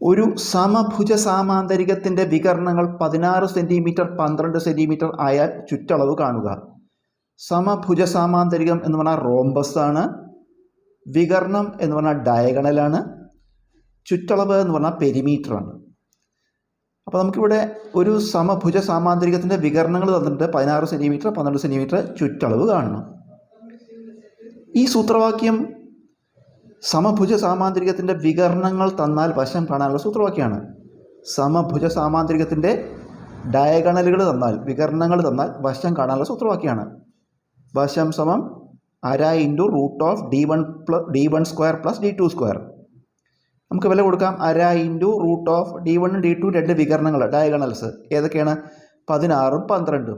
ഒരു സമഭുജ സാമാന്തരികത്തിൻ്റെ വികർണങ്ങൾ 16 centimetre 12 centimetre ആയാൽ ചുറ്റളവ് കാണുക. സമഭുജ സാമാന്തരികം എന്ന് പറഞ്ഞാൽ റോംബസ് ആണ്, വികർണം എന്ന് പറഞ്ഞാൽ ഡയഗണലാണ്, ചുറ്റളവ് എന്ന് പറഞ്ഞാൽ പെരിമീറ്റർ ആണ്. അപ്പോൾ നമുക്കിവിടെ ഒരു സമഭുജ സാമാന്തരികത്തിൻ്റെ വികർണങ്ങൾ തന്നിട്ട് 16 സെൻറ്റിമീറ്റർ 12 സെൻറ്റിമീറ്റർ ചുറ്റളവ് കാണണം. ഈ സൂത്രവാക്യം സമഭുജ സാമാന്തരികത്തിൻ്റെ വികർണങ്ങൾ തന്നാൽ വശം കാണാനുള്ള സൂത്രവാക്യമാണ്. സമഭുജ സാമാന്തരികത്തിൻ്റെ ഡയഗണലുകൾ തന്നാൽ, വികർണങ്ങൾ തന്നാൽ വശം കാണാനുള്ള സൂത്രവാക്യമാണ്. വശം സമം അര into root of d1 square plus d2 square. നമുക്ക് വില കൊടുക്കാം. അര into root of d1 d2 രണ്ട് വികർണങ്ങൾ ഡയഗണൽസ് ഏതൊക്കെയാണ്? 16 12.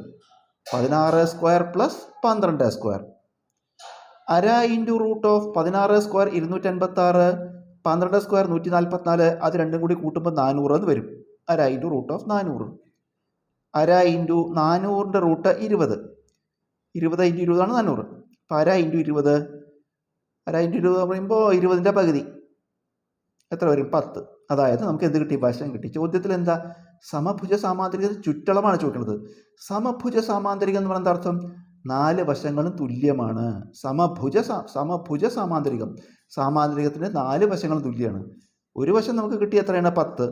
16 സ്ക്വയർ പ്ലസ് 12 സ്ക്വയർ. അര into root of 16 square 256, 12 square 144. അത് രണ്ടും കൂടി കൂട്ടുമ്പോൾ 400 എന്ന് വരും. അര ഇൻറ്റു റൂട്ട് ഓഫ് 400. അര ഇൻറ്റു 400ൻ്റെ റൂട്ട് 20. 20 ഇൻറ്റു 20 ആണ് 400. അപ്പോൾ അര ഇൻറ്റു 20, അര ഇൻറ്റു 20 പറയുമ്പോൾ 20ൻ്റെ പകുതി എത്ര വരും? 10. അതായത് നമുക്ക് എന്ത് കിട്ടി? വശം കിട്ടി. ചോദ്യത്തിൽ എന്താ? സമഭുജ സാമാന്തരികത്തിൽ ചുറ്റളവാണ് ചോദിക്കുന്നത്. സമഭുജ സാമാന്തരികം എന്ന് പറയുന്ന അർത്ഥം 4 വശങ്ങളും തുല്യമാണ്. സമഭുജ സാമാന്തരികം, സാമാന്തരികത്തിൻ്റെ 4 വശങ്ങളും തുല്യമാണ്. ഒരു വശം നമുക്ക് കിട്ടി എത്രയാണ്? 10.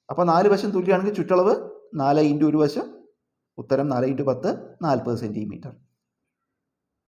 അപ്പോൾ 4 വശം തുല്യമാണെങ്കിൽ ചുറ്റളവ് 4 ഇൻറ്റു ഒരു വശം, ഉത്തരം 4 ഇൻറ്റു 10 40 സെൻറ്റിമീറ്റർ.